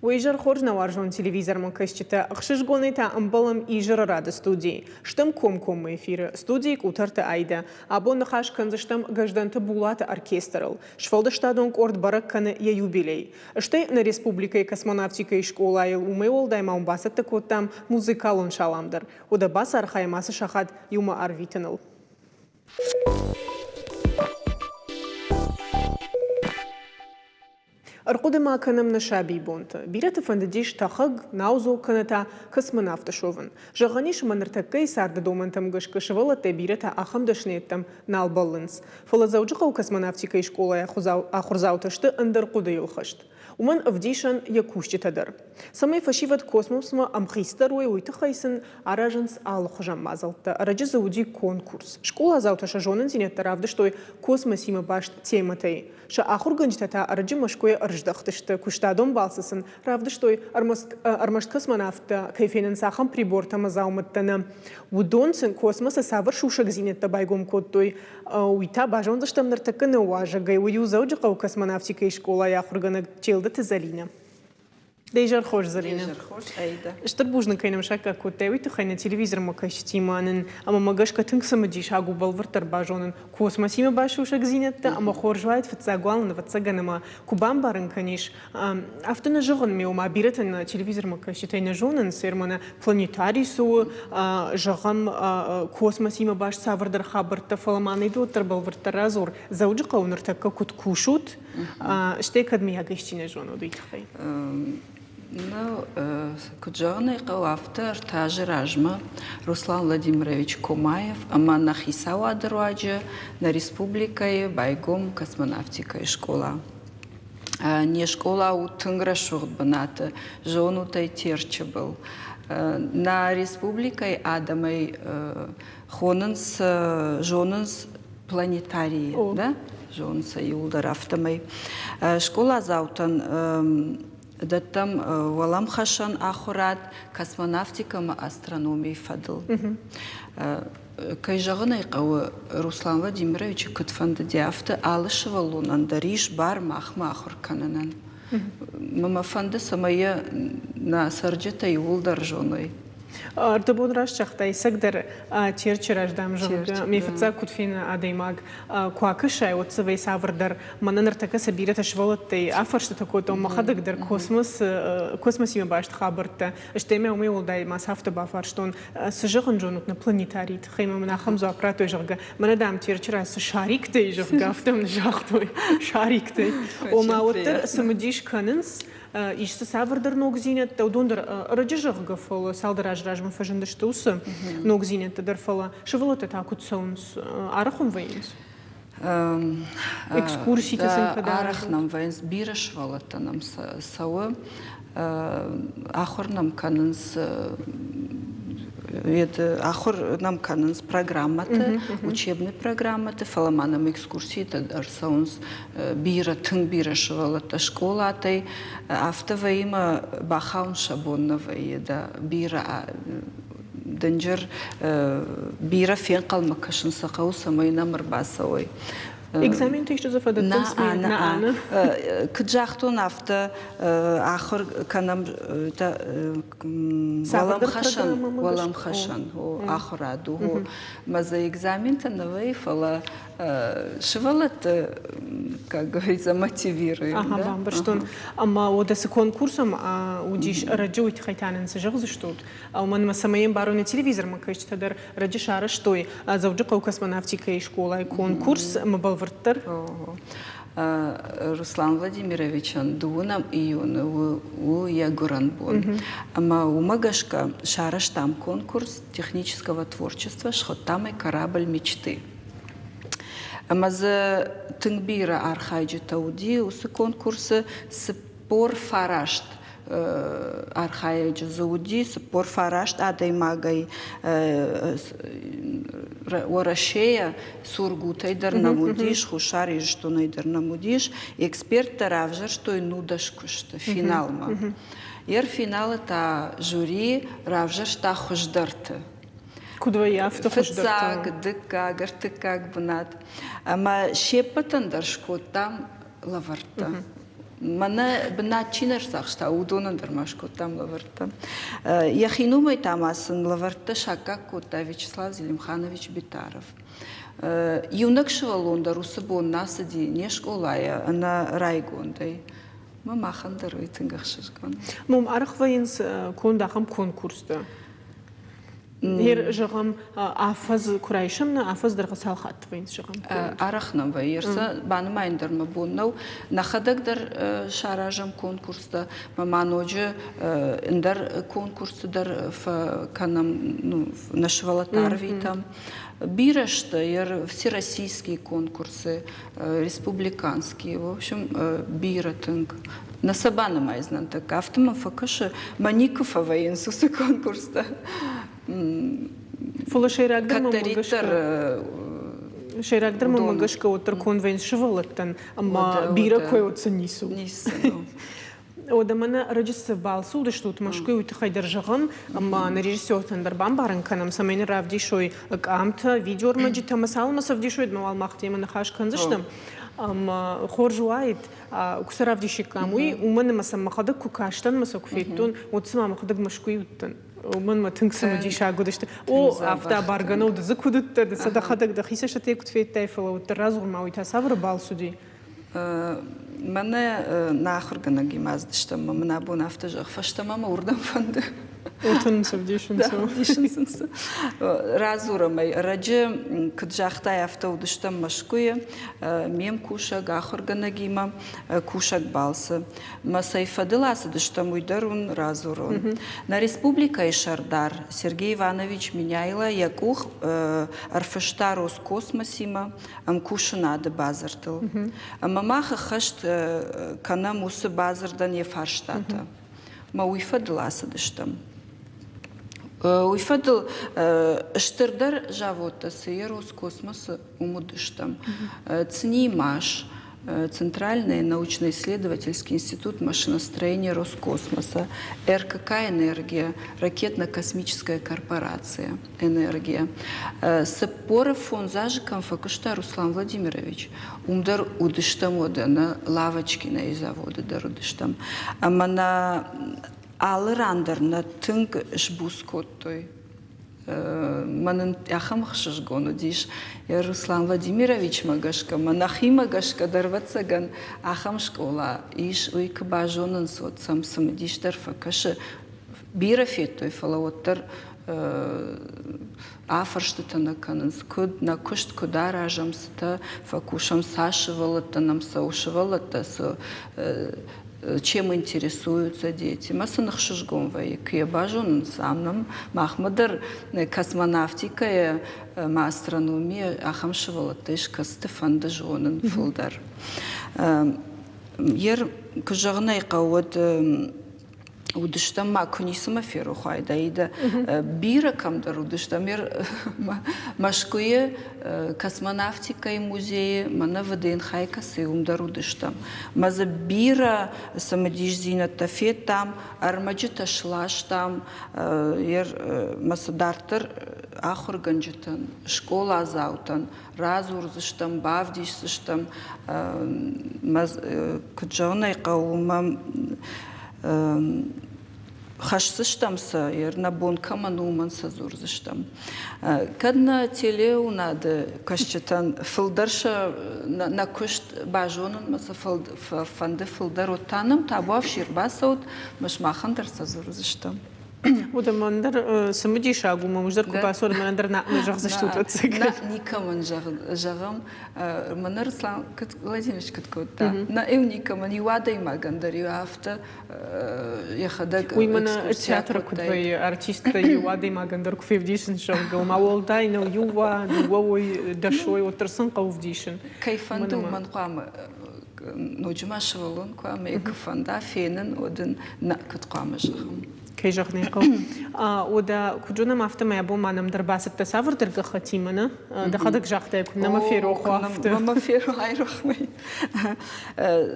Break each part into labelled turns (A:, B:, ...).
A: ويجر خرجنا وارجون تلفزيون مكشتة خشش قوني تا أمبلم يجر راد استودي شتم كوم يفير استودي كوترت أيدا أبون نخاش كنزشتم جدًا تبولات أركسترال شفالد شتادونك أرد برك كان يوبيلي شتى نا республика космонавтика школа ил умеол дай маумбасат такотам музыкалон шаламдыр ода бас архаймасы шахат юма арвитенал أرقد ما كان من شابي بونت بيرت فندديش تخج ناوزو كنتا كسمنافت شوفن جغنيش من ارتكي سارد دومن تمجش كشفلة تبيرت أخم دشنيتم نال بالانس فلا زوجة وكسمنافتيكا شكولا أخرزاو تشت أندر قدي الخشت ومن أفديشن يكوش تدر سمي فشيفت كوسموس ما أم خيستروي ويتخيسن عراجنس على خجم مازلت رجز زودي كونكورس شكولا زاوتا شجونن زينت ترافدش توي كوسمس يما باشت تيمتي شا آخر جنجتتا أرجم مشكوي أرجدختشت كوشتادون بالسسن رافدش توي أرمشت كسمنافتا كيفين ساخم بريبورتا مزاومتنا ودونسن كوسمس سافر شوشك زينت تبايقوم كوتوي ويتا باجون زشتم نرتكن واجا جاي ويو زوجة وكسمنافتيكا شكولا ياخر جنك تشيلدت زالينا ديجر خوش زلينا
B: ديجر خوش أيدا
A: اشتربوجنا كاينه مشاكا كوتاوي تخينا تلفزيون ما كايشتيمانن اما ما قاش كتنقسم ديش هاغو بالفرتر باجونن كوسماسيما باشوشك زينت اما خورجوايت فتساغوالن فتساغنا ما كوبان بارن كانيش افتنا جغن ميو ما بيرتن تلفزيون ما كايشتينا جونن سيرمانا بلانيتاريسو جغم كوسماسيما باش سافردر خبر تفلماني دوتر بالفرتر رازور زوجقا ونرتكا كوتكوشوت اشتيكد ميها كايشتينا جونو ديتخي
B: كجانا قوافتا ارتاج راجما Руслан Владимирович Комаев ама на хисава дорваджа на республика байгом космонавтика школа. Не школа у Тынграшур баната, жону тай терче был. На республика Адамай хоненс жоненс планетарии, да? Жонса юлдар автомай. Школа заутан دتم ولام خشن آخرات کسمونافتیکا ما استرونومی فضل. كيجغنا يقو روسلان وладимирович كتفند ديافت عالش ولونان دريش بار ماخ آخر كننن. مما فند سمايا ناسرجتا يول درجوني.
A: ارتبون راش شخصي سقدر تيرشراش دام جود ميفتزا كتفين اديماغ كواكشاي وتصوي سافردر من نرتكا سبيرة شوالتي افرشت تكوتو ما خدك در كوسموس يم باش تخابرت اشتمي ومي ولداي ما سافت بافرشتون سجغن جونت بلانيتاري تخيم من خمسة ابراتو جغا من دام تيرشراس شاريكتي جغا فتم جاختوي شاريكتي وما وتر سمديش كننس إيش تسافردر نوغزينة تودوندر رججغ قفل سالدراج راجم فجندشتوس نوغزينة تدرفلا شغلت تاكل سونس عرخم وينس экскурсии
B: عرخ نم وينس بيرش ولت نم سوا آخر نم كننس آخر نم كننس программаты учебные программаты фаламанам экскурсии тадарсаунс бира тын бираш ولت школа тай автоваима бахаун шабонновые да бира دنجر بيرا فين قال مكشن سقاو سمينا مرباسوي
A: إكزامين تيجي تزفر دتنس
B: أنا كجاختو نافتا آخر كنام تا ولم خشن هو آخر عدو هو ماذا إكزامين تنوي فلا شغلت как говорится мотивирует.
A: Ага, бамбарштон. Ама одас конкурсом удиш раджуит хайтанен сжигз штут. А у мен самаем бароне телевизор макаш тадер раджиш араштой. Завджика космонавтика и школа и конкурс мабалвертер.
B: Руслан Владимирович дуунам июн у Ягуранбон. Ама у Магашка шараш там конкурс технического творчества шхотам и корабль мечты. Амаза тынгбира архайджи тауди усы конкурсы спор фарашт архайджи зауди спор фарашт адаймагай ورشية сургутай дернамудиш хушари что найдернамудиш эксперт таравжер что и нудашкушта финалма ер финала та жюри равжер что хуждарты
A: Куда я в то
B: фцаг дыка гартыкак бнат ама шепатан даршко там лаварта Мана бначинер сахшта удонан дермашко там лаварта. Яхинумай тамасын лаварта Шакакута Вячеслав Зелимханович Битаров. Юнакшевалонда русабон насади не школая на райгондай. Мы махандар уйтынгахшишгон.
A: Мом архваинс кондахам конкурста. Her жагам афаз курайшымна афаз дыргысал хатваинс жагам.
B: Арахнам вайерса банмайндер мабуннау нахадагдар шаражам конкурста маманожи индар конкурсдар в канам нашвалатарви там. Бирашта, всероссийские конкурсы, республиканские, в общем, биратынг. На Сабана майзнан так автомафа каша Маникова военсусы конкурста.
A: Фула шейрагдер мамагашка отыр конвеншивалаттан, амма бира кой отсы нису. Одамана режиссер балсу да что тмашкой утхайдер жагам, амма на режиссер тандербам баран канам самейн равдишой камта видеор маджита масалмаса вдишой дмал махтема нахаш канзаштам. Хоржуайт кусаравдиши камуи уман масам махадак кукаштан масакуфеттун отсма махадак машкуи уттан. ومن ما تنقسم دي شاقو دشت او افتا بارغانو دزكودت دسدا خدك دخيسه شتي كنت في تايفل والترازغ ماوي تصور بالسودي
B: من ناخر گنگی مازدشتم من ابو نفتج فشتم ما وردم فند
A: اوتن سبديشن سو
B: رازورمي رجه كجاختا يافتا ودشتم مشكويه ميم كوشا گاخر گنگی ما كوشك بالس ما سيفدلас дштам уйдарун разурун на республика Ишардар Сергей Иванович Меняйла якух арфешта Роскосмосима амкушна де базартыл мамаха хашт кана мусы базардан ефарштата ма уйфадылас дштам уйфадыл штырдар жавота сый Роскосмос умудыштам цнимаш Центральный научно-исследовательский институт машиностроения Роскосмоса, РКК «Энергия», ракетно-космическая корпорация «Энергия». Сапоров фон Зажиком факушта Руслан Владимирович. Умдар удыштам на лавочки на заводы дар удыштам. Амана алырандар на тынг жбускоттой. Манын яхамхшыш гону диш Руслан Владимирович магашка манахи магашка дарвацаган ахам школа иш уйк бажонын сот самсым диш дарфакашы бирафет той фалаоттар афарштыта на канынс куд на кушт кудара жамсыта факушам сашывалыта нам саушывалыта со чем интересуются дети. Масанах шишгомвай, киебажун самнам, махмадар космонавтика, астрономия, ахамшивала тышка Стефан Дажонен фулдар. Ер кожагнай кауд удыштам макунисма феру хайда ида бира камдар удыштам ер машкуе космонавтика и музеи мана ВДНХ касы умдар удыштам маза бира самодижзина тафет там армаджи ташлаш там ер масадартер ахур ганджитан школа азаутан разурзыштам бавдишсыштам маз куджаунай каумам хашсыштамса ерна бонкама нуманса зурзыштам. Кадна телеу надо кашчатан филдарша на кушт бажонун маса фанды филдаротаным табав ширбасаут машмахандарса зурзыштам.
A: Удамандар самуди шагу мамуждар купасор мандар на жагзыштут отсыг.
B: На никаман жагам манарслам Владимирович каткота. На никаман юада имагандар юафта яхадаг.
A: Уймана театр кудвай артиста юада имагандар куфевдишн шагал маволдай но юва дуой дашой отрсан кавдишн.
B: Кайфанду манқам ножма швалон кам екфанда фенен оден на каткам жагам.
A: كيجغنيقو ودا كجونا مافتا ما يبو ما نمدر باس التصور درجة ختيمنا دخدك جاخته كنا ما في روح وافت
B: ما في روح أي روح مي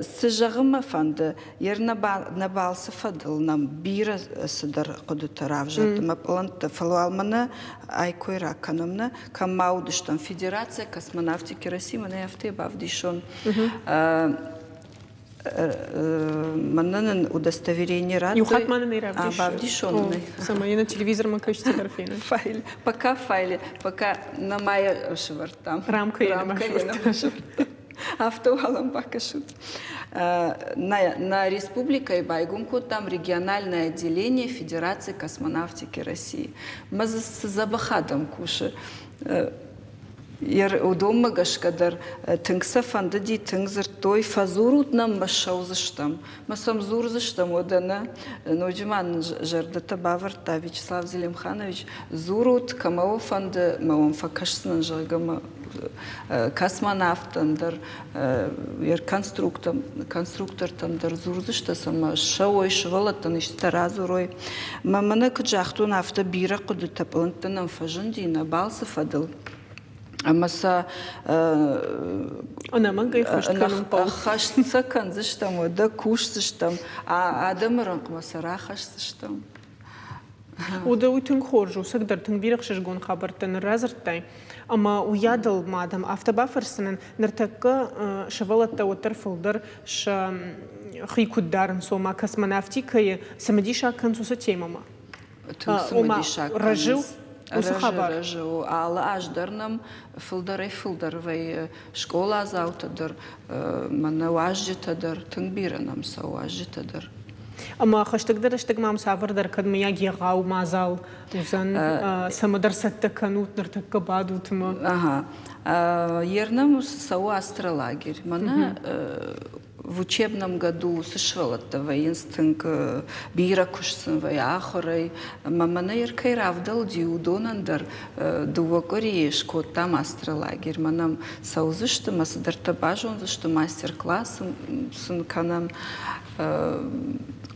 B: سجغم فند يرنا نبال سفدل نم بير سدر قد ترافجت ما بلنت فلوال منا أي كويرا كنمنا كم ماودشتن فيدرация космонавтики России منا يفتي بافديشون Маннан удостоверение рад.
A: Юхат манан иравдиш.
B: Бавдишонный.
A: Самая на телевизор макаште тарфина.
B: Файл. Пока файле, пока на моя швартам.
A: Рамка я на
B: Автовалом покажут. На республике Байгунку там региональное отделение Федерации космонавтики России. Мы с забахадом куши. Удома гашкадар тыңса фандыди тыңзыр той фазурут нам машаузыштам. Масам зурзыштам одана Нойджиман жардата Баварта Вячеслав Зелимханович зурут камао фанды маом факашсынан жагама космонавтандар конструктортандар зурзыштасама шауой швалатан иштаразурой. Мамана кджахтун авто бира кудытапылынтанам фажындина балсы фадыл. Амаса
A: она мангай хаштканын пол.
B: Хашца канзыштам, да кушсыштам, а адамырын маса хашсыштам.
A: Ода уйтун хоржу, сагдар тын бирах шишгон хабартын разырттай. Ама уядал мадам автобафарсынын ныртакка шавалатта отыр фылдар ша хикуддарын сома космонавтикае самадиша канцуса темама. Ома рожил
B: Рожу, але аж дарнам фылдарай школа азаутадар, мана уажжитадар, тыңбиранам са уажжитадар.
A: Ама хаштагдар аштагмам савардар кадмия гигау мазал узан самадар сатта канут нартакка бадутма.
B: Ага. Ернам сау астролагерь. Мана в учебном году сошвалата воинстынк бира кушсын ваяхорай. Мамана еркай равдал диудонандар дуакори шкоттам астролагерь. Манам саузышты масадарта бажонзышты мастер-класс сын канам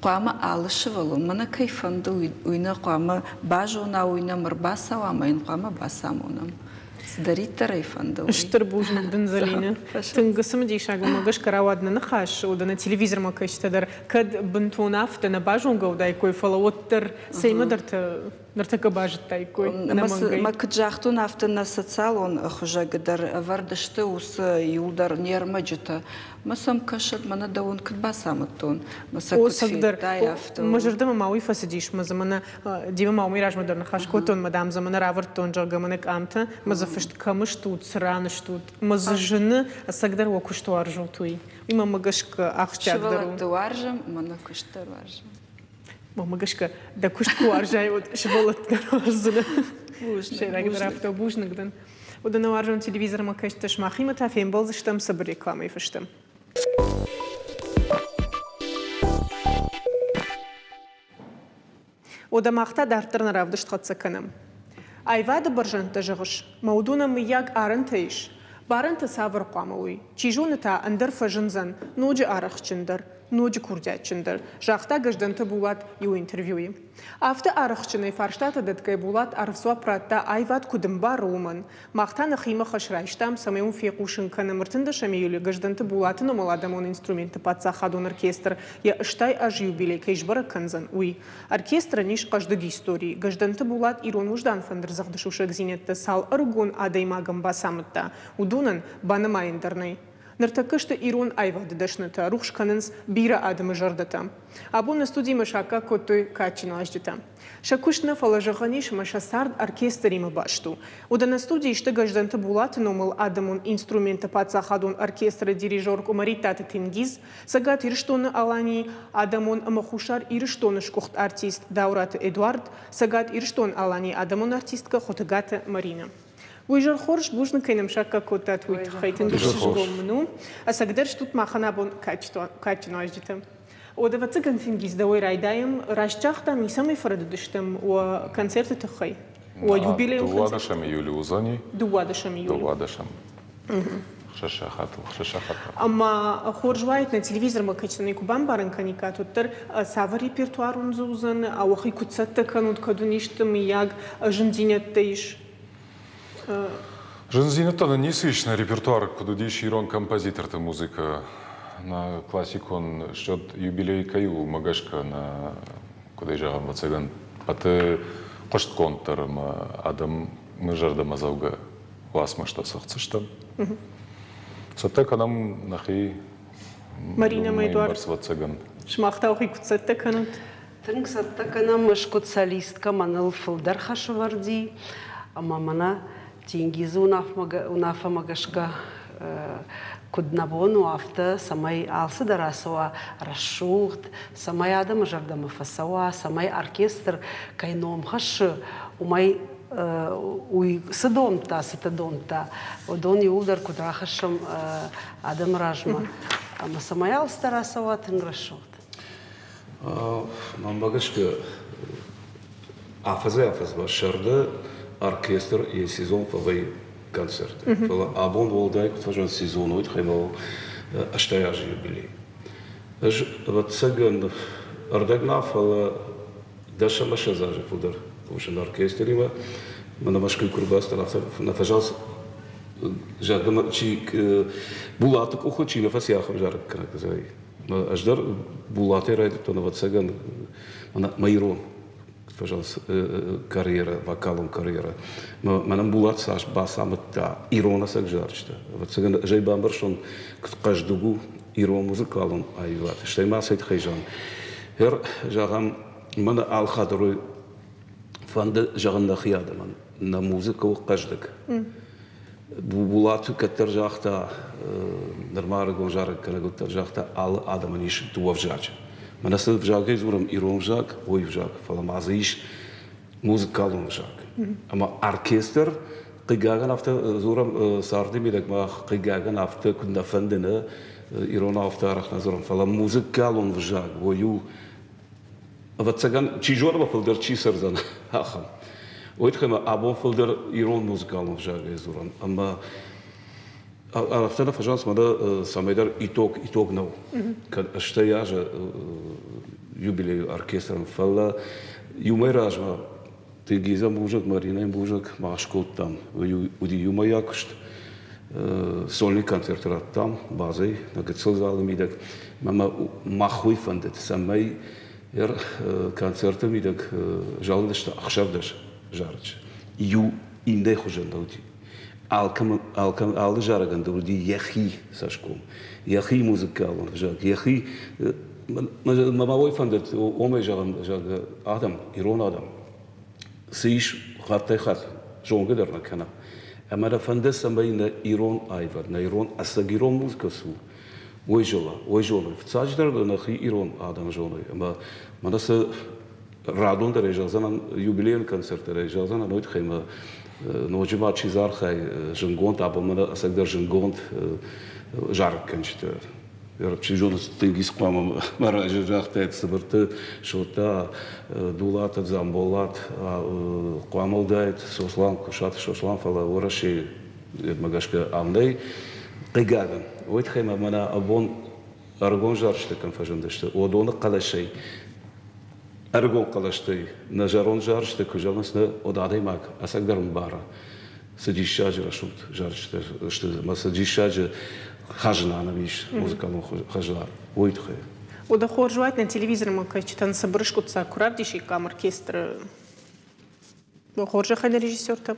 B: Қуама алышывалу. Мана кайфанды уйна қуама бажона уйна мырбаса уамайын қуама басам онам. Сдариттар айфанды.
A: Штыр бужнак дынзалина. Тынгысым дейшагу магаш каравадна нахаш, ода на телевизор макаштадар. Кад бынтунафта на бажонга удайкой фалаоттар сеймадарта нартака бажыттай кой.
B: Макджахту нафта на социалон хужагдар вардашты усы юлдар нермаджита. Масам кашат мана даун кадбасаматтон.
A: О сагдар. Мажырдама мауи фасадиш мазамана дима мауми ражмадар нахашкотон мадам замана равартон жагаманек амта мазафышт камыштут сраныштут мазажыны сагдар окушту аржутуй. Има магашка ахчагдару.
B: Шевалатты варжам, мана куштар варжам.
A: Магашка да куштку аржай от шевалатты арзына. Шерагдар автобужнагдан. Ода на аржан телевизор макашта шмахима тафем болзыштам сабыр рекламой фыштам. Ода махта дартырна равдышт хатсаканам. Айвада баржанта жығыш, маудуна мияг арынтайш. Барынта савыр қамауи. Чижуныта андыр фажынзан, ноджи арақчындар, ноджи курдячындар. Жақта гажданты булат ю интервьюи. Авты арақчыны фарштата дәткай булат арфсуа пратта айвад кудымба руман. Мақтаны хима хашрайштам самайун феқушын канамыртында шамиюли гажданты булатын омаладамон инструменты патсахадон оркестр. Я ыштай аж юбилей кайшбара канзан. Уй, оркестра ниш каждыги истории. Гажданты булат ирон уждан фандыр захдышушек зинетті сал аргун адаймагам басамытта. Удунан банамайындарнай. Нартакышты ирон айвады дашныта, рухшканынс бира адымы жардата. Абу на студии машака котой качину аждата. Шакушна фалажаханиш машасард оркестрима башту. Уда на студии ishte гажданты булаты номал адымун инструмента пацахадун оркестра дирижер Кумаритата Тенгиз, сагат ирштоны алани адамун амахушар ирштоны шкухт артист Даурата Эдуард, сагат ирштон алани адамун артистка Хотагата Марина. Уйжар хорш бужны кайнам шакка котат уйт хайтын гомну, а сагдар штут маханабон качно аждитам. Ода вацыган Тенгиз да ойрайдаем рашчахтам и самый фарадыштам о концерты тахай. О юбилеем концерт.
C: Дуадашам юли узани.
A: Дуадашам юли.
C: Дуадашам. Шашахату.
A: Ама хоржвайт на телевизор макачны кубан барын каникатуттар сава репертуарун зузан, а вахи куцатта канут кадуништам яг жындинеттейш.
C: Жензинета на несвичный репертуар, куда дишь ирон композитор-то музыка на классикон счет юбилей каю магашка на куда жагам вацаган. Паты кошт контр адам мы жарда мазауга ласма что сахцыштам. Сотек адам нахи
A: Марина Майдуар.
C: Барсвацаган.
A: Шмахтаухи куцетте канут.
D: Тыңсаттакана мышкут солистка маныл фылдар хашыварди, ама мана тингизу унафамагашка куднабону афта самай алсы дарасова расшухт, самай адам жардама фасава, самай оркестр кайном хашы, умай уй сыдомта, сытыдомта, одон юлдар кудрахашым адам ражма, ама самай алсы дарасова тыңрашухт.
E: Мамбагашка афаз башарда оркестр и сезон фавей концерт. Абон волдай кутважан сезон уйт хаймал аштаяж юбилей. Аж вот цаган ардагна фала даша маша зажи фудар пушен оркестр има манамашкой курбаста на фажалс жадам чик булатык ухочи на фасяхам жарк казай. Аждар булаты райд то на вот цаган майрон пожалуйста, карьера, вокалом карьера. Манам булат саш басамат та ирона сак жарчта. Вот сега жай бамбаршон каждугу ирон музыкалом айват. Штай масайт хайжан. Хер жагам мана ал хадрой фанда жаганда хияда ман на музыку каждак. Булат катер жахта нормары гонжары канагутер жахта ал адаманиш туав жарча. Мана се вжак изурам ирон вжак, ой вжак, фаламаза иш музыкалон вжак. Ама оркестр қигаган афта зурам сарди бидак ма қигаган афта кунда фандена ирон афта арахна зурам фала музыкалон вжак, ойу вот цаган чижорба филдер чисерзан ахам. Ойтхема абон филдер ирон музыкалон вжак изурам. Ама Афтана, пожалуйста, мада самайдар итог нау. Kad šta jaže jubilej orkestram falla, jumaj ražma, ti giza mužak, Marina mužak, maškot tam, udi jumaj jakošt, solni koncert rad tam, bazaj, na gacel zalem idak, mama mahuj fandet, samaj, jer koncertam idak žaldaš ta akšavdaš žarč. Ju inde hožan dauti. Alkam aldı jaragan da di yahi saşkom. Yahi muzikal jag. Yahi mama oy fandet o me jag adam iron adam. Siş hatta hat jonga derna kana. Ama da fandet sambayna iron ayvar. Na iron asagiron muzikası. Oyjola. Fsajdar da na iron adam jona. Ama manası radon da rejazan jubilean konserter rejazan nooit geen Nođima čizarhaj žengont, a pomena asagdar žengont žarkančte. Jer čižon stigis kvama maraja žahtet sabrte šota dulat zambolat kvamaldait soslan kušat šoslan fala oraši magashka amnei qigagan. Oitkhema mana abon argon žaršte kanfajandešte. Odona qalashay Ergon kalaştı, na jaron jarıştı, kujalmasına odadaymak, asakdarım bara. Sadişşacı raşut jarıştı, işte, ma sadişşacı hajna naviş, muzikalon hajlar, oytxe.
A: Oda хоржуать на телевизором, качтан собрышкутся, куравдиши кам оркестр. Хоржа хайна режиссер там.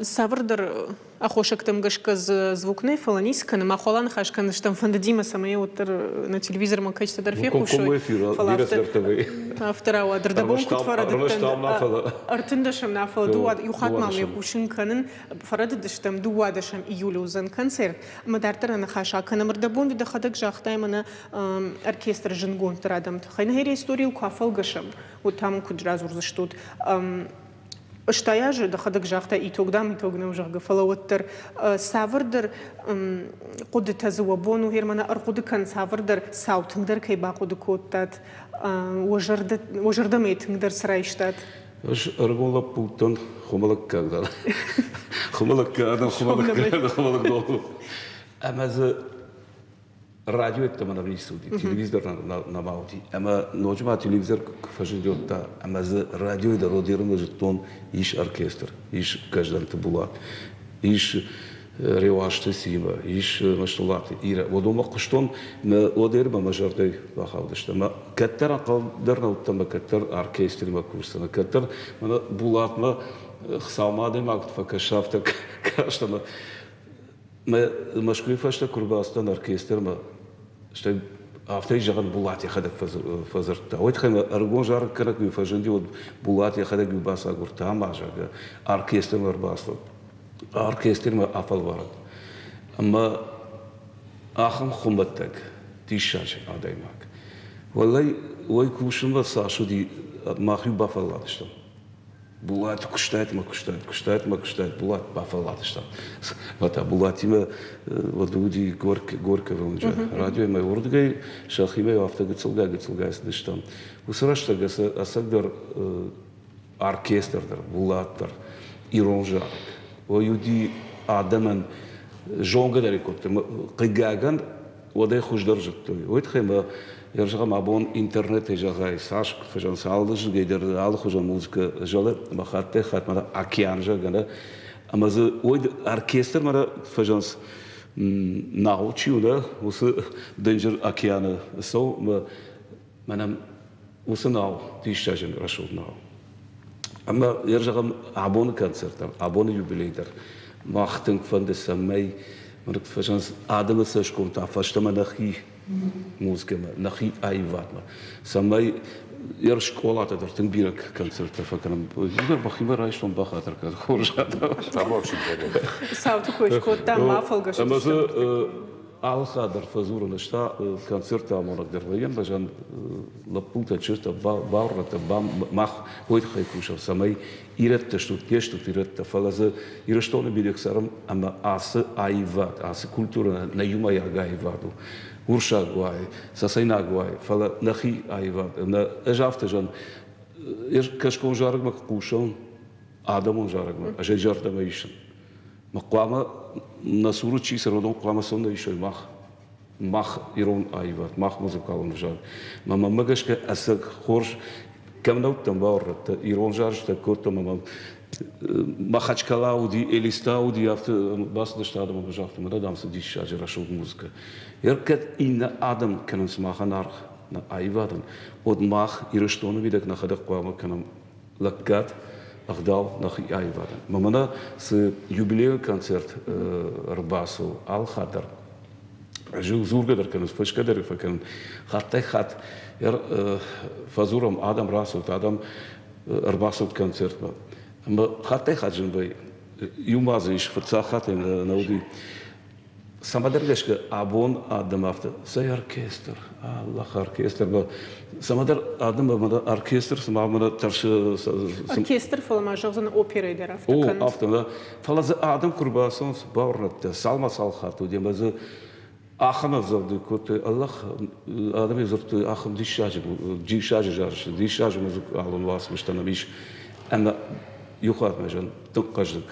A: Саврдар ахошактам гашказ звукней фаланиска на махолан хашкан штам фандадима самая утр на телевизором качество дарфеху
E: шо
A: автора дардабон кутфара артындашам нафала дуа юхат маме пушин канын фарадыштам дуадашам июлюзан концерт мадартара на хаша канамырдабон да хадак жахтаймана оркестр жингон традам хайна хере историю кафал гашам вот там кудразур заштут Штаяжы да хадак жахта итогдам итогнам жахга фалауаттар савырдар куды тазуабону хермана аркуды кан савырдар саутыңдар кайба куды коттат ожарда мейтыңдар сырайштат.
E: Аж аргонла путан хумалак кагдар. Хумалак долу. Амазы радио это мы навели студии, телевизор на маути. Ама ночма телевизор фажидет та, ама за радио да родирано жетон иш оркестр, иш каждан табулат, иш ревашты сима, иш маштулаты, ира. Водома куштон, одерба мажордай бахалдышта. Ма каттар акалдарна уттама каттар оркестр ма курсана, каттар мана булатма хсамады мактфа кашафта каштама. Ма машкуифашта курбастан оркестр ма, что автор жаган булат яхадак фазарта. Ойт хайма аргон жар карак вифажанди от булат яхадак вибаса гурта мажага оркестр марбасло. Оркестр ма афал варад. Ама ахам хумбаттак тишаж адаймак. Валай ой кушунва сашуди махи бафаладыштам. Булат куштает, булат бафаладыштам. Вот а булат има вот люди горка вылунжа. Радио има урдгай шахиме автогыцылга сдыштам. Усрашта гаса асагдар оркестрдар, булаттар, иронжар. ويودي عدما جونغ داريكوت قجاجن وده خوش درجة توي ويتخيم يرجع مع بون إنترنت يجاي ساش فجأة سالدش جيدر على خوش الموسيقى جل ما خات مرة أكيان جانا أما ز ويد أوركستر مرة فجأة ناوتشي وده وس دنجر أكيان سو ما نم وس ناو تيشتاجن رشود ناو أما يرجع عبون كونسرت عبون يوبيليدر ما أختن فند السماي مرت فشانس آدم سش كم تعرفش تما نخي موسيقى ما نخي أيوات ما سماي يرش كولا تدر تنبيرك كونسرت فكرم يقدر بخيمة رايش لون بخاطر كذا خورج هذا
C: Тамок шипели.
A: Сауты көшкөт там мафалгаш.
E: أما على خاطر فزور نشتا كونسرت عمرك دربيان بجان لبوتا تشرت باورت بام مخ هويت خيكوش سماي إيرت تشتوت إيرت فلذا إيرشتون بيدك سرم أما آس أيوات آس كولتورا نيوما يعجا أيواتو ورشا غواي ساسينا غواي فلا نخي أيوات نا أجافت جان كشكون جارك مكوشون آدمون جارك ما أجي جارت ما يشن مقامة насуру чи се родом клама сон да ишой мах ирон айват мах музыкалын жар мама мыгашка асак хорш камнаут там баурат ирон жар что кото мама махачкалауди элистауди авто басда штадам бажахт мада дамс ди шажера шуд музыка еркет ин адам канан смаханар на айватан од мах ирштону видак на хадак клама канам лаккат أخداو نخي أيوة ممنا س يوبيليو كونسرت رباسو على خاطر جو زور قدر كانوا فش قدر فكان خات ير فزورهم آدم راسو آدم رباسو كونسرت ما خات جنبي يوم بازيش فتساخات نودي سمادرجش كأبون آدم أفت سي أوركستر الله أوركستر با سمادر آدم بمدا أوركستر سمامنا ترش
A: أوركستر فلما جزنا أوبرا يدرا
E: أو أفتنا فلاز آدم كرباسون باورت سالما سالخاتو دي ماز آخنا زود كوت الله آدم يزرت آخم دي شاج جارش دي شاج مزق على واس مشتنا مش أنا يخاط مجن تقجدك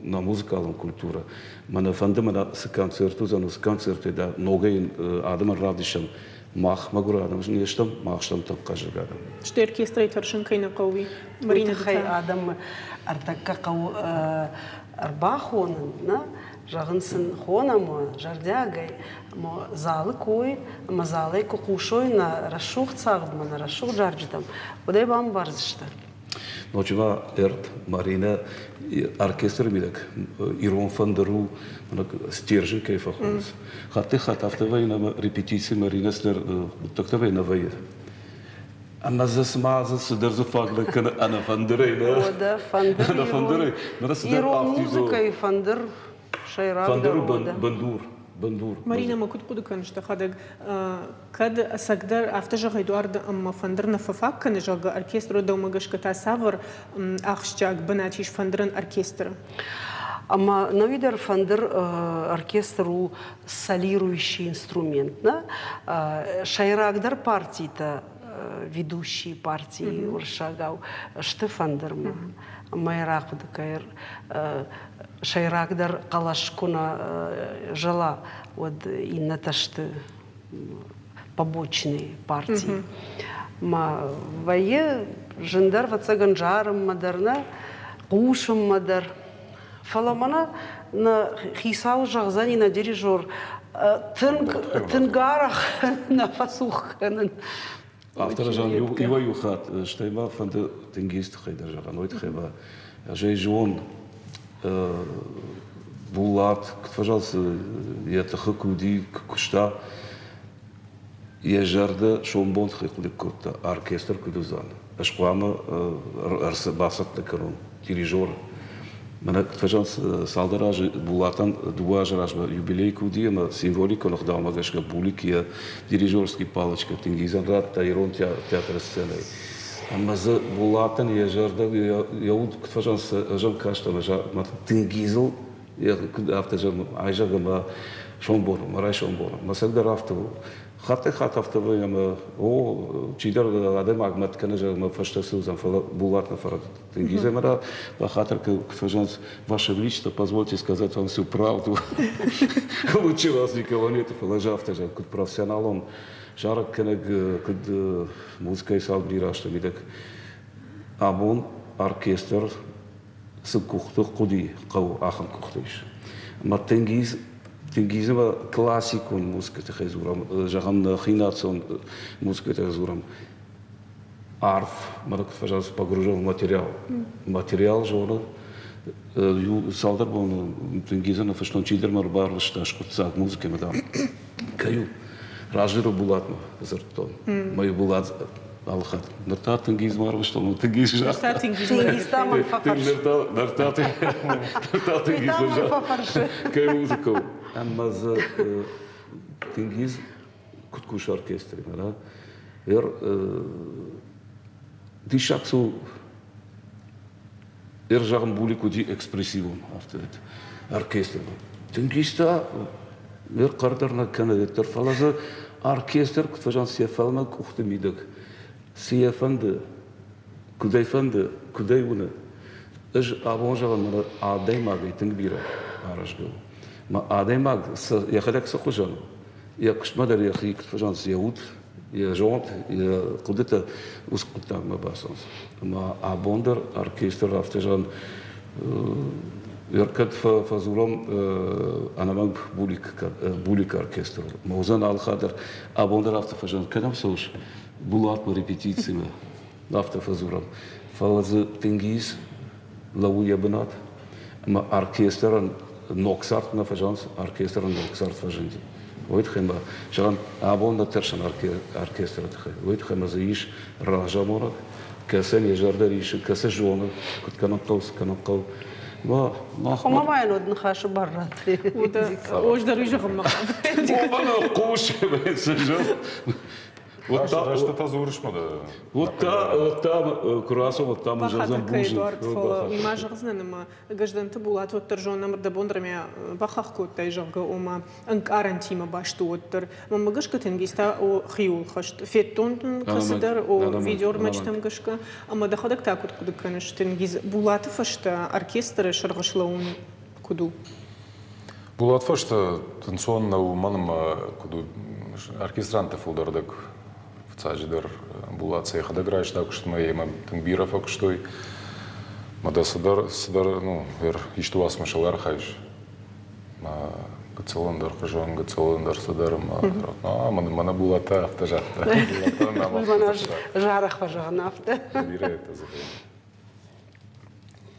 E: на музыкална культура. Мана фандамана с концерту за нас концерты да многие адам радишам мах магур адам нештам махштам так кажа гадам.
A: Что оркестр торшинкайна қауи. Марина
D: хай адам артакка қау арбахон на жағынсын хонама жардягай мо залы кой ма залы кукушой на рашух цагдма на рашух жарджитам. Одай бам барзышта.
E: Ночева эрт Марина оркестр мидак Ирон Фандеру манак стержи кайфахунс. Хатты хатафтавай на репетиции Марина стер тактавай на вай. Ама засмаза судерзу фагда кана ана Фандерей да.
D: Ода Фандер.
E: Ана Фандерей.
D: Ирон музыка и Фандер шайрак.
E: Фандеру бандур.
A: Марина ما كنت قدك نشتا خدق كد أسقدر أفتجع إدوارد أما فندرنا ففاك كن جاga أوركستر دوما جش كتا سافر أخشجاج بناتيش فندرن أوركستر.
D: Ама навидер фандер оркестру солирующий инструмент, да? Шайрагдар партии-то ведущие партии уршагау штефандерма. Майрак такая шайрагдар калашкуна жила вот и на то что побочные партии. Ма вае жендар вацаганжаром мадерна, кушам мадар. Фаламана на хисау жағзани на дирижер тынгарах на фасух.
E: Автора жан ива юхат штайма фанды тенгист хайдар жаган ойт хайба. Жей жон булат, пожалуйста, я тахы куди кушта я жарды шомбон хайкуди курта оркестр кудузан. Ашқуама арсы басат такарон дирижер. Мана пожалуйста салдараж булатан дуажраж юбилей куди ама символика нахдама гашка буликия дирижерский палочка тенгизан рад тайрон театр сцены. Ама за булатан я жарды яуд пожалуйста жам кашта мат тенгизл я автожам айжагама шомбон марай шомбон. Масагдар авто خط автовый ама о чидер адам агмат канажа ма фашта сузан фала булат на фарад. Тенгизе мара по хатер кфажанс ваше величество, позвольте сказать вам всю правду. Лучше вас никого нет, фалажа автожа куд профессионалом жарак канаг куд музыкой салбира что видак абон оркестр с кухты куди кау ахан кухтыш. Ма Тенгизова классикун музыката хайзурам, жагам хинацион музыката хайзурам. Арф, мадак, пожалуйста, погружен в материал. Материал жона, салдар был Тенгиза на фаштон чидер марбар шташку цак музыки мадам. Каю, ражиру булатма зартон. Мою булат алхат. Нарта Тенгиз марва что, ну Тенгиз жах.
D: Тенгиз там фафарш.
E: Нарта Тенгиз жах. Каю музыку. Amma za Tengiz kutkuş orkestri, da. Dişaksu jagam buliku di ekspresivum aftet orkestr. Tengizta qardarna kanadetler falaza orkestr kutfajan siyafalma kuhtimidak. Siyafanda kudayfanda kudaywuna. Аж abonjagam adaymaga tengbira arashgo. ما آدم يخلق سخوجان يا كش ما داري يخلق فجان زيود يا جونت يا قدرته وسقط ما باسونس ما أبوندر أوركستر رافتجان يركض فزورم أنا ما بوليك أوركستر موزن على خاطر أبوندر رافت فجان كلام سوش بولات بريبيتيتسي ما رافت فزورم فلاز تنجيز لو يبنات ما أوركستر نوكسارت на фажанс оркестр ноксарт фажинди. Ойт хема жан абонда тершан оркестр тхе. Ойт хема заиш ражамора касен яжарда риш каса жона кут канакал ва
D: Хама майно днхаш баррат.
A: Ош дарыжа хама.
E: Оба кош бесежо.
C: Вот что-то зурышма да.
E: Вот там курасо вот там уже замбужен.
A: Имажа знанема гажданты булат оттыр жоннамыр да бондраме бахах коттай жавга ома анкарантима башту оттыр. Мама гышка тенгиста о хиул хашт феттон касыдар о видеор мачтам гышка. Ама да ходак так куды каныш тенгиз булаты фашта оркестры шаргашлаун куду.
C: Булат фашта танцонна у маным куду оркестрантов удардаг. Цажидер булат цеха даграеш так что мы ема тенгбира фак что и мада садар ну вер ишту вас машалар хайш ма гацеландар хажан гацеландар садарым мана булата автожахта
D: Мана жарах фажан авто.
C: бира это забыл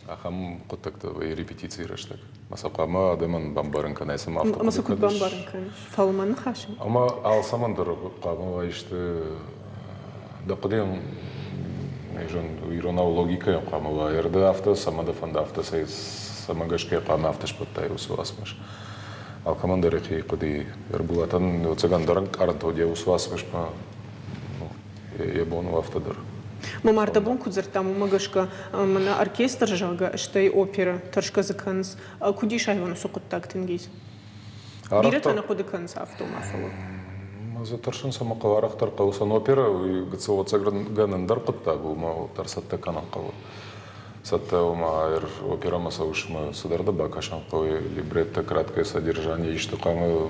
C: ахам коттакта и репетицируешь так масапама адаман бамбарын канайсам авто
A: масакут бамбарын канаш фалман хашим
C: ама алсамандар кама иште дакдем жон иронау логика кама ерда авто самада фанда авто сай самагашке кама автош поттай усвасмаш алкамандар ихи куди ербулатан цыгандаран каранто де усвасмаш па ебону автодар
A: Мамарда бон кудзертам магашка мана оркестр жага штай опера таршка заканс куди шайвану сукуттак тенгиз. Бирата на куди канс автомафало.
C: За таршын сама каларахтар калусан опера и гцо цаграндар кутта булма тарсатта канан калу. Сатта ума опера масаушма сударда бакашан кой либретто краткое содержание и что кама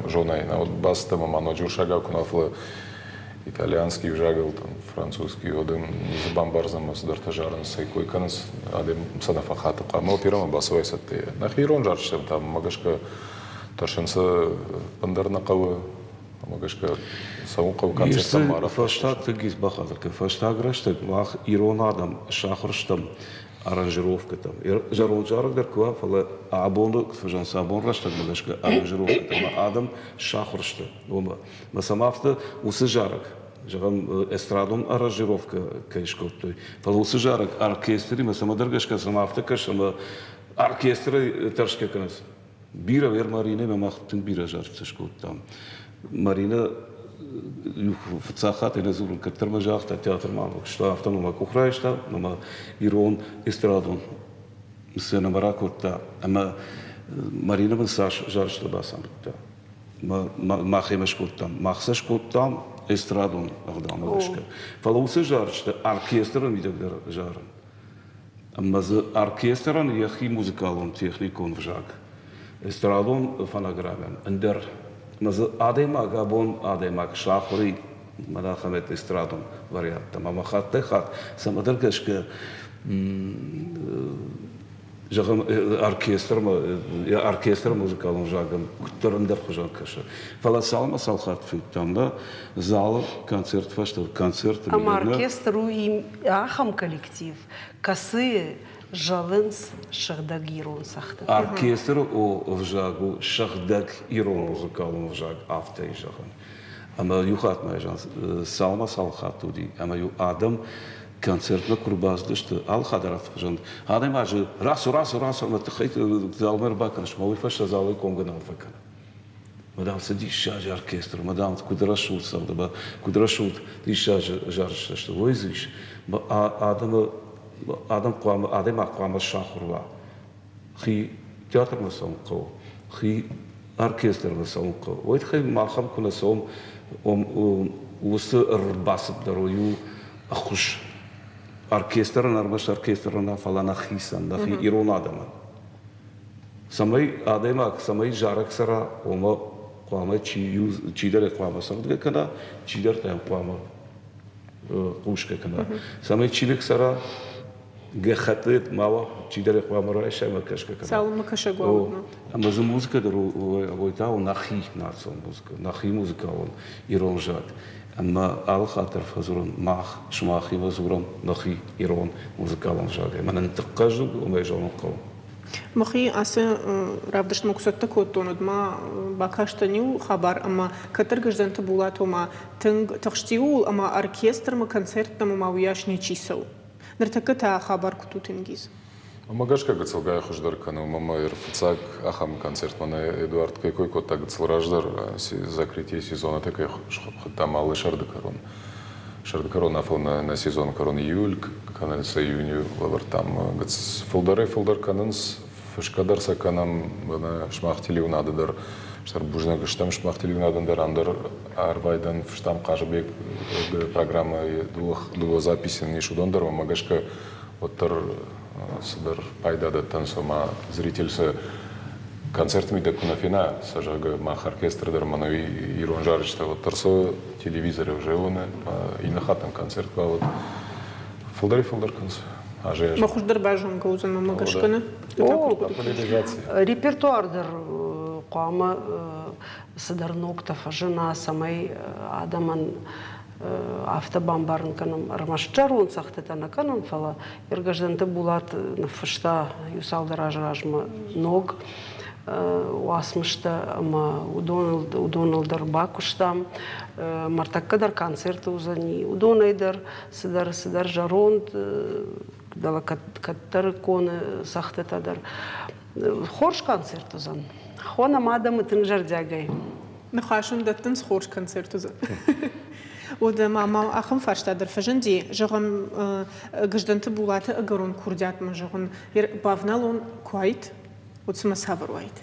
C: жона и на вот баста мама но жушага кунафла итальянский жагал, там, французский, одым из бамбарзамас дартажаран сайкой канас, адем санафахата, а операма басовай сатте. Нахирон жарчем там магашка таршанса пандарна кавы, магашка сауқав концертам мараф.
E: Фаштаг тегис бахадырка, фаштаг раштаг мах ирон адам шахрштам аранжировка там. Жарон жарок дарква фала абонду фажан сабон раштаг магашка аранжировка там адам шахршта. Ома. Масамафта усы жарок. Жагам эстрадон аранжировка кайшкот той. Фала усы жарок оркестри масамадаргашка самафта кашама оркестры таршка канас. Бира вер Марина махтын бира жарчашкот там. Марина в цахат и назурун каттар мажахта театр мамок что автонома кухраишта мама ирон эстрадон сена маракотта ама Марина мсаш жарчта басам та махемашкот там махсашкот там эстрадон агдам магашка фалусы жарчта оркестром идегдер жаран ама за оркестран яхи музыкалон техникон вжак эстрадон фонограммам андер Mas adema gabon adema kshachori madachamet estradon variant. Mama khat tekhat samadar kashke jagam orkestr muzikal jagam kutterender khojal kasha. Fala salma salkhat filtamda zal konцерт fashtel konцерт.
D: Ама оркестру им ахам коллектив. Касы жалынс шахдаг ирон сахты.
E: Оркестр о вжагу шахдаг ирон музыкалон вжаг автай жаган. Ама юхат майжан салма салхат туди. Ама ю адам концертна курбаздышты ал хадарат жан. Адам ажы раз ама тхайт залмер баканш мой фашта залы конган факан. Мадам сади шаж оркестр, мадам кудрашут савда кудрашут ди шаж жарш что войзиш. Адам адам аквама шахурва. Хи театр масонко, хи оркестр масонко. Ойт хи махам кунасом ус рбасып дарою ахуш. Оркестр нармаш оркестр на фалана хисан, да хи ирон адама. Самай адема, самай жарак сара ома квама чидер квама савдга кана, чидер там квама кушка кана. Самай чилек сара гехатет мава чидер квама раша макашка кана.
A: Салма кашагуал.
E: Ама за музыка дару ойта нахи нацон музыка, нахи музыка он ирон жат. Ама ал хатер фазурон мах шмахи вазурон нахи ирон музыкалон жат. Манан тыккажу умайжон кал.
A: Махи асы равдыш муксатта коттоnud ма бакаштаню хабар ама катыр гыжданты булат ома тынг тахштиул ама оркестр ма концертна ма уяшни чисел. Нертака та хабар куту тингиз.
C: Магашка гацелгая хуждар кану мама ирфцак ахам концерт мана Эдуард Кайкой котта гацелраждар закрытие сезона такая там малы шардыкарон. Шардыкарон афон на сезон корон июль каналс июню лавар там гац фолдары фолдар кананс фашкадар саканам бана шмахтили унадыдар штар бужна гыштам шмахтили унадыдар андыр арвайдан фштам кажбек программа дула записи нишудондар магашка оттар сыдар пайдада тансома зрительсы концерт ми декуна фина сажага мах оркестрдар манови ирон жарычта вот тарсо телевизоры уже он и на хатам концерт вот фолдар конс аже
A: Махуждар бажон гаузана магашкана.
D: Репертуардар қама сыдарнокта фажына самай адаман автобамбарын канам рамашчарун сахтетана канам фала иргажданты булат нафышта юсалдар ажражма ног уасмышта ама удоналдар бакуштам мартаккадар концерты узани удонайдар сыдар жарон дала каттар коны сахтетадар хорш концерт узан хона мадамы тынжардягай
A: Нахашын даттын схорш концерт узан. Ода мама ахым фаштадыр фажынди жығым гыжданты булаты ыгарон курдятмы жығын бавнал он куайт отсыма савыр уайт.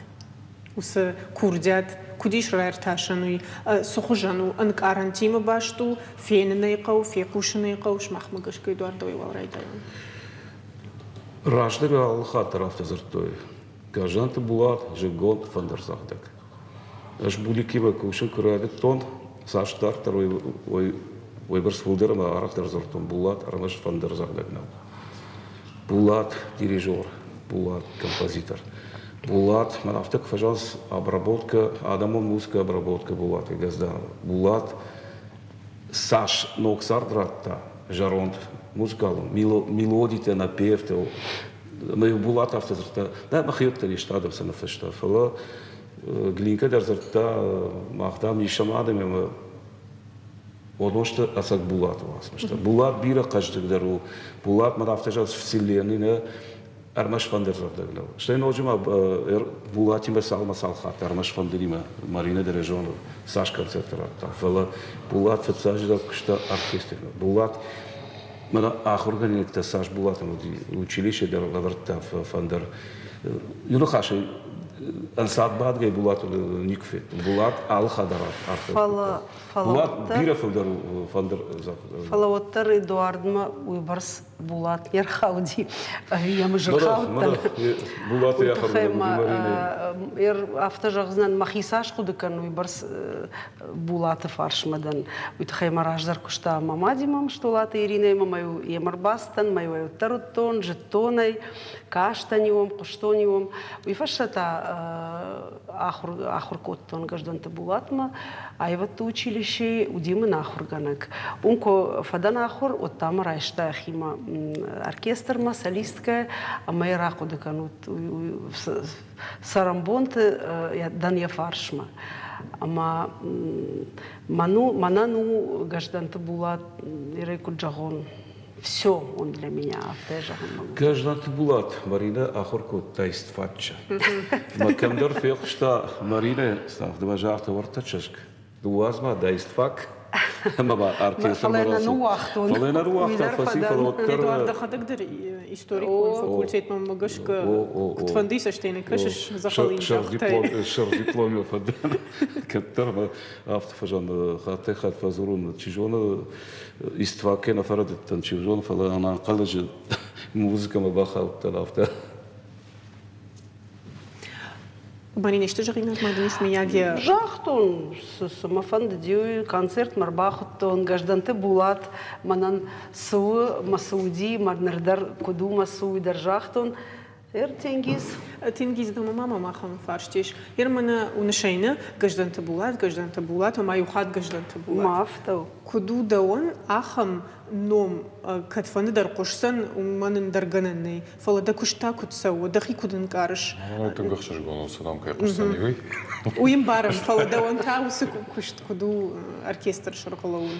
A: Усы курдят кудиш райрташануй сухужану ан карантима башту фенны қау фекушны қау шмахмы гышкы Эдуардовой лаврайдайын.
E: Раштыга алха тарафта зыртой. Гажданты булат жигон фандарсахдак. Аж були кива кушын курадык тон саштар второй Ойбір сылдыр ма арақтар зортын. Булат армаш фандыр зағдагнал. Булат дирижер, Булат композитор. Булат, марафтык, пожалуйста, обработка, адамон музыка обработка Булат и газда. Булат Саш Ноксардратта, жаронт музыкалом, мелодите напевте. Мы Булат автозарта, да, махирта не штадов се нафешта. Фала глинка дерзарта, махтам не шамадами, одношта асак Булат у вас. Булат бира каждый дару, Булат марафтажа вселенной, Армаш фандерзардагнал. Что я ножима Булат има салма салхат, Армаш фандерима, Марина Дережонов, Саш концертера. Фала Булат фацажда кушта оркестр. Булат мана ахургани некта Саш Булат училище дер лаврта фандер. Юнохаши ансат бад гай Булат никфе. Булат алхадарат. Булат бира фандер
D: Фалауаттар Эдуардма уйбарс Булат Ерхауди. Я жахауттан.
E: Булат
D: Ер автожағызынан махисаш құдыкан уйбарс Булаты фаршмадан. Уйтхайма раждар кушта мамадимам, что латы Ирина мамаю емарбастан, маю таруттон, жеттонай, каштанивом, куштонивом. Уйфашата ахур коттон гажданты Булатма, айватты училище удимы нахурганак. Унко фадан ахур оттама райшта хима оркестрма, солистка, а моя ракудыканут сарамбонты дан я фаршма. Ама манану гажданты Булат ирейку джагон. Все он для меня автожагон.
E: Гажданты Булат, Марина ахурку тайст фатча. Макамдар фехшта Марина став два жарта вартачашк. Дуазма дайст фак. Мама оркестр
D: Фалена
E: руахта фасифалоттар.
A: Эдуарда хадагдыр историк факультет мамагашка кутфандиса штейны кашиш захалин жахтай.
E: Шар диплом фадан. Каттар автофажан хатехат фазурун чижона истваке на фарадеттан чижон фалана қалаж музыка мабахал тарафта.
A: Бани нешта жагинат мадиниш мияге.
D: Жахтон с мафанд дию концерт марбахтон гажданты Булат манан су Масуди марнердар куду Масуи дар жахтон Тенгиз.
A: Тенгиз дома мама махам фарштиш. Ермана уншайна гажданты Булат, ама юхат гажданты Булат.
D: Мафтау.
A: Куду даон ахам ном катфаны дар кушсан уманын даргананный. Фалада кушта кутсау, дахи кудын карыш.
C: Тыгах шажгон садам кай кустанивый.
A: Уим барам, фалада он таусы кушт куду оркестр шаркалаун.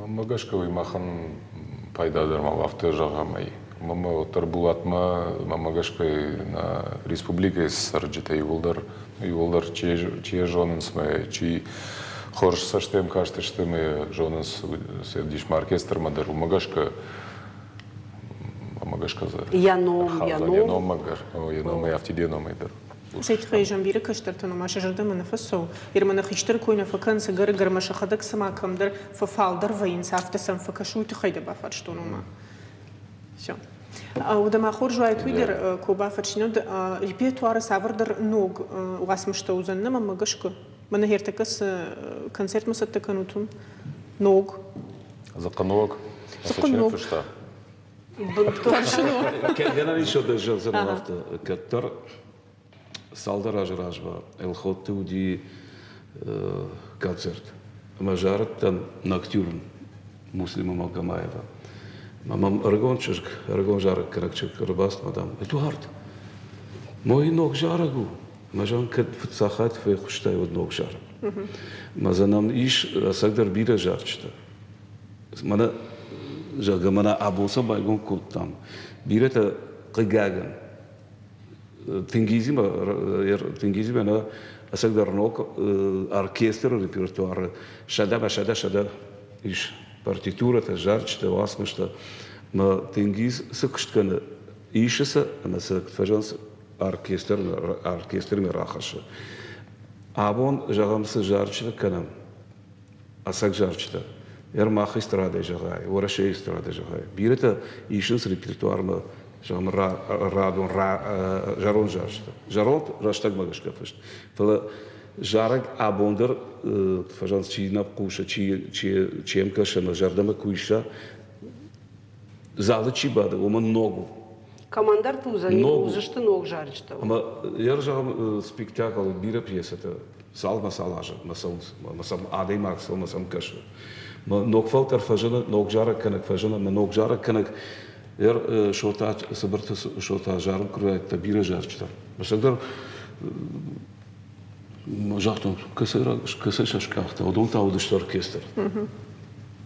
C: Магашковый махан пайда дармал автожагамай. Мама отар Булатма, мамагашкой на республике сарджета юлдар чье жонын сме, чьи хорш саштем кашты штеме жонын седиш оркестр мадар умагашка за. Яном магар, яном и автиденом идар.
A: Сейт хейжан бире каштартану маша жардама нафасо. Ирмана хиштар койна факан сагар гармаша хадак сама камдар фафалдар ваин сафтасам факашу тхайда бафатштонума. Все. Удама хоржуай твидер коба фаршинод репертуара савардар ног уасмышта узанна мамагашка. Мана хертакас концерт масаттаканутум ног.
C: Законок.
A: Законок.
E: Кена еще даже занавта, который салдар ажражва, элхотты уди концерт. Мажарат там ноктюрн Муслима Малгамаева. Мамам аргончик, аргон жарак каракчик рабаст мадам. Эдуард, мой ног жарагу. Мажан кад фцахат фе хуштай од ног жар. Мазанам иш асагдар бира жарчта. Мана жагамана абоса байгон коттам. Бирата қигаган. Тенгизима на асагдар ног оркестр репертуар. Шада иш партитурата жарчта васмышта. Ма тенгиз сыкшткана ишеса на сыкфажанс оркестр рахаша. Абон жагамсы жарчта канам. Асак жарчта. Ермах эстрада жагай, ораше эстрада жагай. Бирета ишенс репертуарма жагам радон жарон жарчта. Жарон раштаг магашка фышт. Фала жарак абондер фажан чина куша чем кашема жардама куиша залы чибада ома много.
D: Командар туза, не узы, что ног жаришь.
E: Ама я ржавам спектакл бира пьесата салма салажа масам адей максел масам каша. Ма ног фалтер фажана ног жарак канак фажана ма ног жарак канак ер шота събърта шота жарам кроя табира жарчета. Масагдар жахтам късе шашкахта одолта одышта оркестр.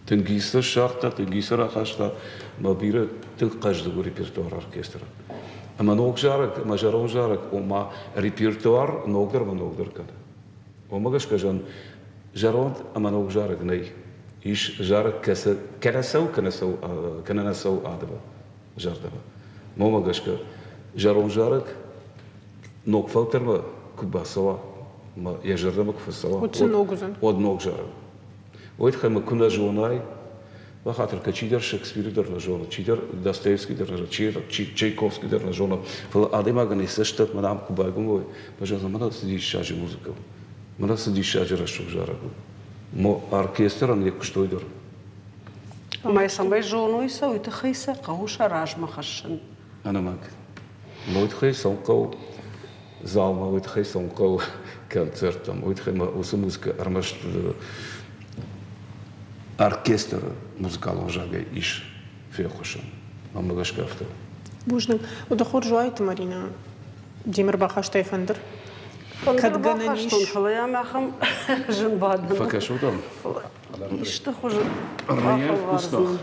E: Тенгиса шарта тенгиса рахашта ма бира тил кажда го репертуар оркестра. Ама ног жарак ма жарон жарак ома репертуар ногдар ма ногдар кана. Ома гаш кажан жарон ама ног жарак ней. Иш жарак късе канасау адава. Жардава. Мома гашка жарон жарак ног фалтер ма кубасала ма я жардама кфасала. От ног жарак. Ойт хайма куна жонай ва хатер качидер Шекспир дер на жона, чидер Достоевски дер на жона, Чайковски дер на жона. Фала адема гани същат мадам кубайгум ой. Бажа за мада седи шаже музика. Мада седи шаже рашук жарак. Мо оркестър не куштой дер.
D: Ама е самбай жоно и са, уйта хайса, кауша ражма хашен.
E: Ана мак. Мойт хай сонкау залма, уйт хай сонкау концертам, уйт хай ма уса музика армаш оркестър музикален жага иш фехошен. Ама гашкафта.
A: Бужнак, удохор жуайт Марина. Димер бахаштай фандыр.
D: Кадгана ниш. Фала я мяхам жен бадна.
E: Фака шо там?
D: Ишта хуже.
E: Раян вкусно.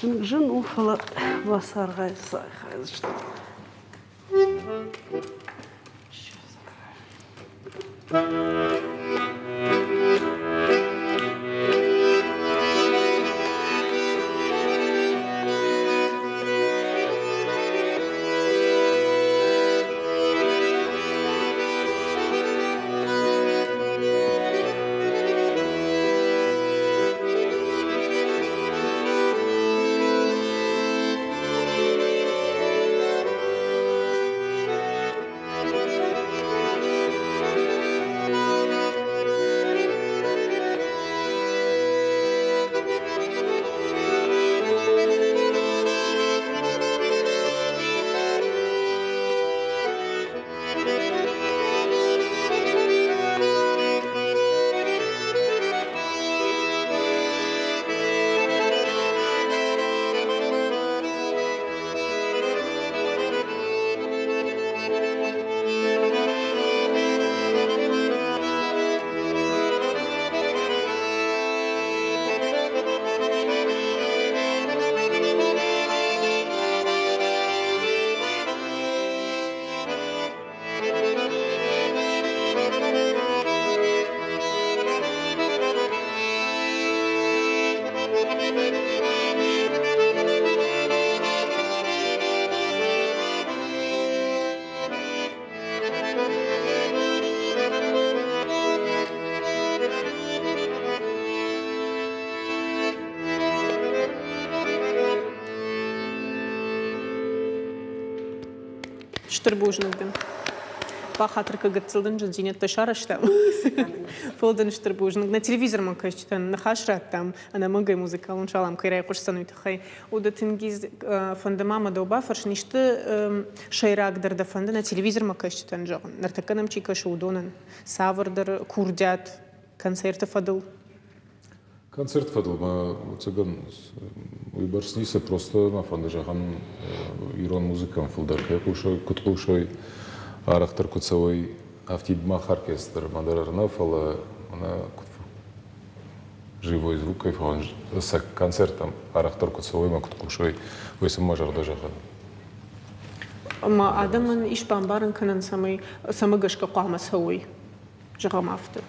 D: Ой-ой-ой. Жен уфала басаргай сайхай. Что?
A: Штырбужнагдын. Бахатыр кагатсылдын жинет ташараштам. Фолдын штырбужнаг. На телевизор ман качтан на хашраттам. Ана мангай музыкалын шалам кайрай кушсан уйтахай. Уда тингиз фандамама доба фаршништы шайрагдыр да фанда на телевизор ман качтан жагын. Нартаканам чика шудонан. Савырдыр курдят концерты фадыл.
C: Концерт фадыл, ма цыган уйбарсниса просто на фанда жаган ирон музыкам фылдаркай кушой, куткушой, арахтар куцавой автидмах оркестр, мадарарна фала, она живой звук кайфован с концертом, арахтар куцавой ма куткушой, весем мажар дажахан.
A: Ма адаман ишбамбарын канан самыгашка қамас хауи жагам автор.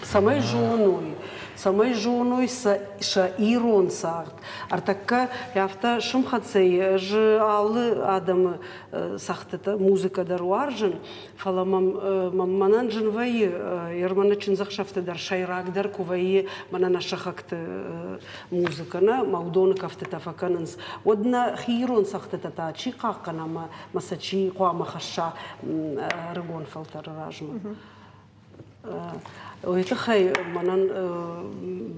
D: Самай жоной. самай жоной ша ирон сагт. Артакка яфта шымхатсай ж алы адамы сахтыта музыка даруаржын, фала манан жын вайы, ермана чынзақшафтыдар шайрагдар кувайы манана шахакты музыкана, маудоны кафты тафаканынс. Одна хирон сахтыта та чиқаққана масачи қуама хаша рыгон фалтар ражмы. Ойтахай манан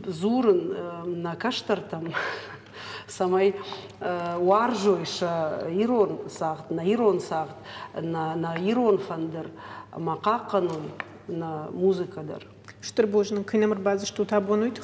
D: зурын на каштартам самай варжуйша ирон сахт, на ирон сахт, на ирон фандер, макақаной на музыкадар.
A: Штырбожның кінемір базы шту табонуйты